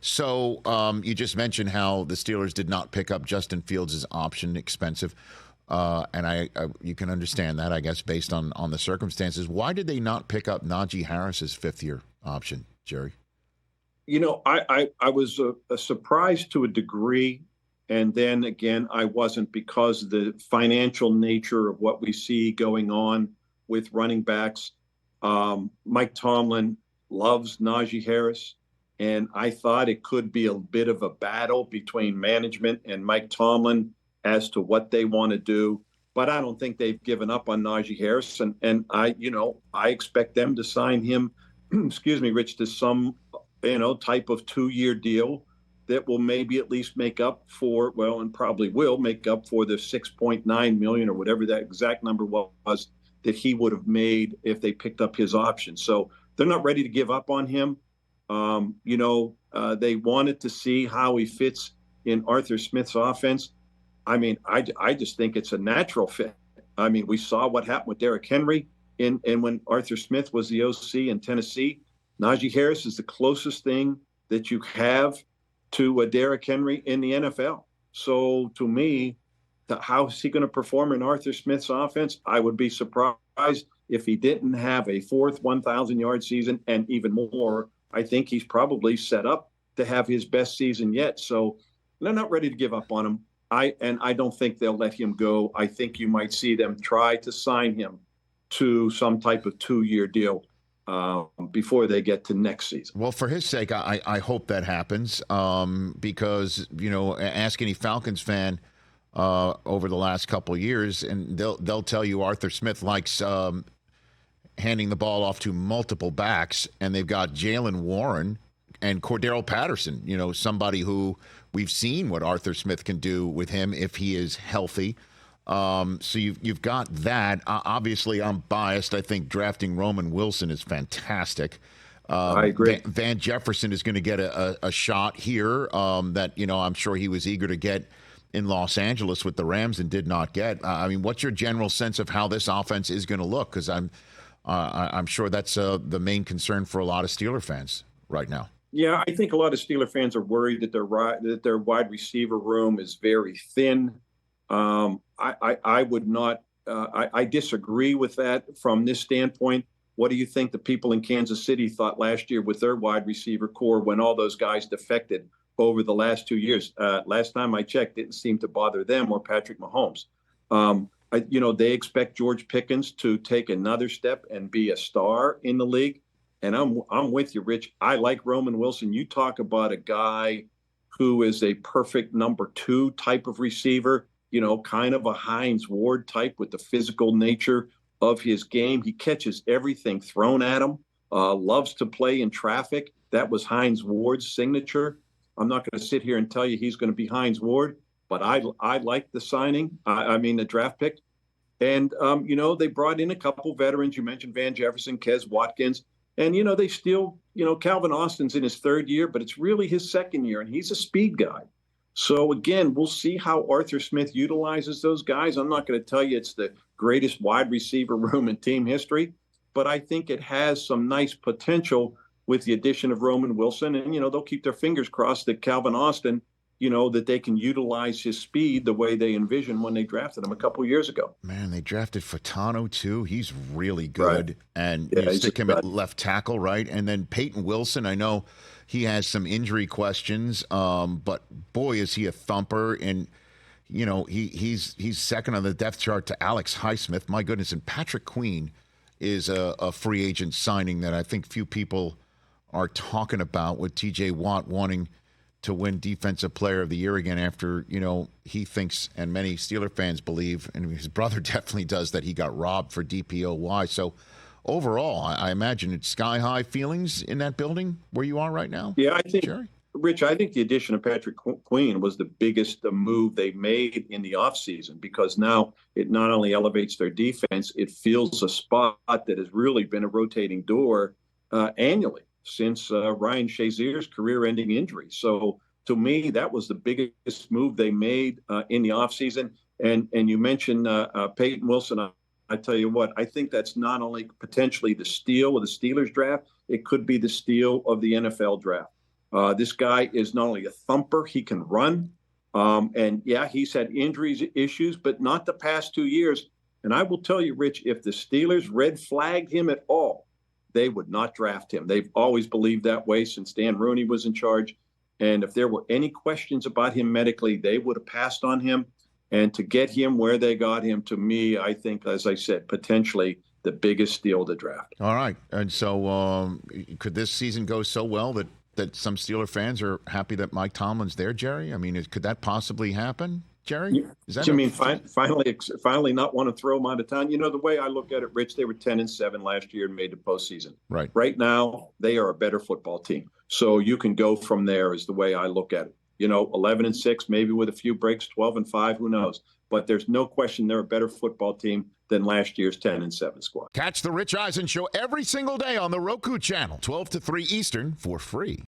So you just mentioned how the Steelers did not pick up Justin Fields' option, expensive. And you can understand that, I guess, based on the circumstances. Why did they not pick up Najee Harris's fifth-year option, Gerry? I was a surprise to a degree. And then again, I wasn't, because of the financial nature of what we see going on with running backs. Mike Tomlin loves Najee Harris. And I thought it could be a bit of a battle between management and Mike Tomlin as to what they want to do. But I don't think they've given up on Najee Harris. And I expect them to sign him, excuse me, Rich, to some, type of 2-year deal that will maybe at least make up for, and probably will make up for the $6.9 million or whatever that exact number was that he would have made if they picked up his option. So they're not ready to give up on him. They wanted to see how he fits in Arthur Smith's offense. I mean, I just think it's a natural fit. I mean, we saw what happened with Derrick Henry and when Arthur Smith was the OC in Tennessee. Najee Harris is the closest thing that you have to Derrick Henry in the NFL. So to me, how is he going to perform in Arthur Smith's offense? I would be surprised if he didn't have a fourth 1,000-yard season, and even more. I think he's probably set up to have his best season yet. So they're not ready to give up on him. I don't think they'll let him go. I think you might see them try to sign him to some type of 2-year deal before they get to next season. Well, for his sake, I hope that happens because, ask any Falcons fan over the last couple of years, and they'll tell you Arthur Smith likes handing the ball off to multiple backs, and they've got Jalen Warren and Cordero Patterson, somebody who we've seen what Arthur Smith can do with him if he is healthy. So you've got that. Obviously, I'm biased. I think drafting Roman Wilson is fantastic. I agree. Van Jefferson is going to get a shot here that, I'm sure he was eager to get in Los Angeles with the Rams and did not get. I mean, what's your general sense of how this offense is going to look? Because I'm sure that's the main concern for a lot of Steeler fans right now. Yeah, I think a lot of Steeler fans are worried that their wide receiver room is very thin. I would not. I disagree with that from this standpoint. What do you think the people in Kansas City thought last year with their wide receiver core when all those guys defected over the last 2 years? Last time I checked, didn't seem to bother them or Patrick Mahomes. They expect George Pickens to take another step and be a star in the league. And I'm with you, Rich. I like Roman Wilson. You talk about a guy who is a perfect number 2 type of receiver, kind of a Hines Ward type with the physical nature of his game. He catches everything thrown at him, loves to play in traffic. That was Hines Ward's signature. I'm not going to sit here and tell you he's going to be Hines Ward, but I like the signing. The draft pick. And, they brought in a couple veterans. You mentioned Van Jefferson, Kez Watkins. And, they still, Calvin Austin's in his 3rd year, but it's really his 2nd year, and he's a speed guy. So, again, we'll see how Arthur Smith utilizes those guys. I'm not going to tell you it's the greatest wide receiver room in team history, but I think it has some nice potential with the addition of Roman Wilson. And, they'll keep their fingers crossed that Calvin Austin, that they can utilize his speed the way they envisioned when they drafted him a couple of years ago. Man, they drafted Fatano, too. He's really good. Right. And you stick him at left tackle, right? And then Peyton Wilson, I know he has some injury questions, but boy, is he a thumper. And, he's second on the depth chart to Alex Highsmith. My goodness. And Patrick Queen is a free agent signing that I think few people are talking about, with TJ Watt wanting to win Defensive Player of the Year again after, he thinks, and many Steeler fans believe, and his brother definitely does, that he got robbed for DPOY. So overall, I imagine it's sky-high feelings in that building where you are right now. Yeah, I think, Gerry? Rich, I think the addition of Patrick Queen was the biggest move they made in the offseason, because now it not only elevates their defense, it fills a spot that has really been a rotating door annually since Ryan Shazier's career-ending injury. So to me, that was the biggest move they made in the offseason. And you mentioned Peyton Wilson. I tell you what, I think that's not only potentially the steal of the Steelers draft, it could be the steal of the NFL draft. This guy is not only a thumper, he can run. And yeah, he's had injuries issues, but not the past 2 years. And I will tell you, Rich, if the Steelers red flagged him at all, they would not draft him. They've always believed that way since Dan Rooney was in charge. And if there were any questions about him medically, they would have passed on him. And to get him where they got him, to me, I think, as I said, potentially the biggest steal of the draft. All right. And so could this season go so well that some Steeler fans are happy that Mike Tomlin's there, Gerry? I mean, could that possibly happen, Gerry? Is that finally not want to throw them out of town? You know, the way I look at it, Rich, they were 10-7 last year and made the postseason. Right. Right now, they are a better football team. So you can go from there is the way I look at it. You know, 11-6, maybe with a few breaks, 12-5, who knows? But there's no question they're a better football team than last year's 10-7 squad. Catch the Rich Eisen Show every single day on the Roku channel, 12 to 3 Eastern, for free.